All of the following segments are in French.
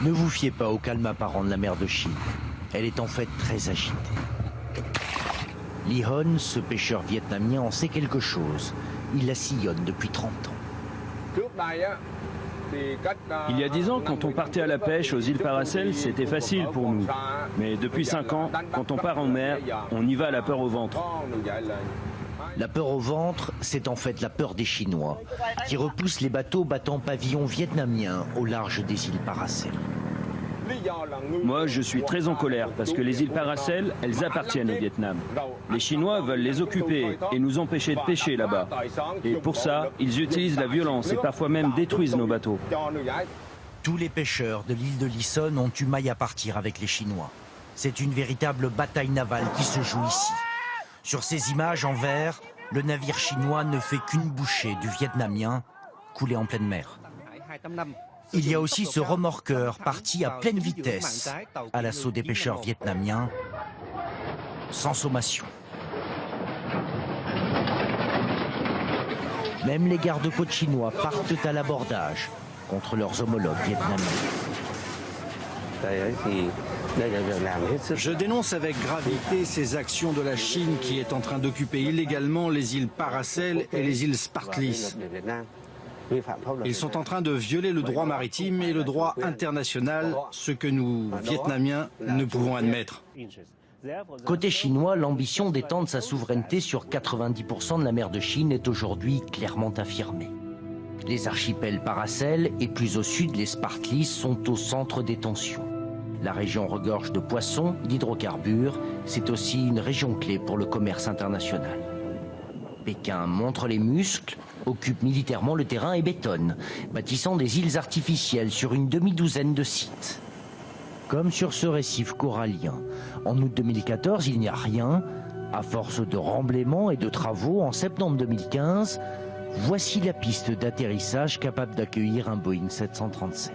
Ne vous fiez pas au calme apparent de la mer de Chine. Elle est en fait très agitée. Lee Hon, ce pêcheur vietnamien, en sait quelque chose. Il la sillonne depuis 30 ans. Il y a 10 ans, quand on partait à la pêche aux îles Paracel, c'était facile pour nous. Mais depuis 5 ans, quand on part en mer, on y va à la peur au ventre. La peur au ventre, c'est en fait la peur des Chinois, qui repoussent les bateaux battant pavillon vietnamien au large des îles Paracel. Moi, je suis très en colère parce que les îles Paracel, elles appartiennent au Vietnam. Les Chinois veulent les occuper et nous empêcher de pêcher là-bas. Et pour ça, ils utilisent la violence et parfois même détruisent nos bateaux. Tous les pêcheurs de l'île de Lee ont eu maille à partir avec les Chinois. C'est une véritable bataille navale qui se joue ici. Sur ces images en vert, le navire chinois ne fait qu'une bouchée du vietnamien coulé en pleine mer. Il y a aussi ce remorqueur parti à pleine vitesse à l'assaut des pêcheurs vietnamiens, sans sommation. Même les gardes-côtes chinois partent à l'abordage contre leurs homologues vietnamiens. Je dénonce avec gravité ces actions de la Chine qui est en train d'occuper illégalement les îles Paracel et les îles Spratly. Ils sont en train de violer le droit maritime et le droit international, ce que nous, Vietnamiens, ne pouvons admettre. Côté chinois, l'ambition d'étendre sa souveraineté sur 90% de la mer de Chine est aujourd'hui clairement affirmée. Les archipels Paracel et plus au sud les Spratly sont au centre des tensions. La région regorge de poissons, d'hydrocarbures, c'est aussi une région clé pour le commerce international. Pékin montre les muscles, occupe militairement le terrain et bétonne, bâtissant des îles artificielles sur une demi-douzaine de sites. Comme sur ce récif corallien. En août 2014, il n'y a rien. À force de remblaiements et de travaux, en septembre 2015, voici la piste d'atterrissage capable d'accueillir un Boeing 737.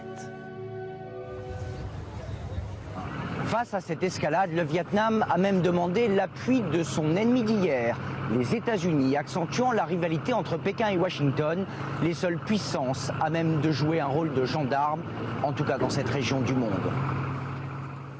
Face à cette escalade, le Vietnam a même demandé l'appui de son ennemi d'hier, les États-Unis, accentuant la rivalité entre Pékin et Washington, les seules puissances à même de jouer un rôle de gendarme, en tout cas dans cette région du monde.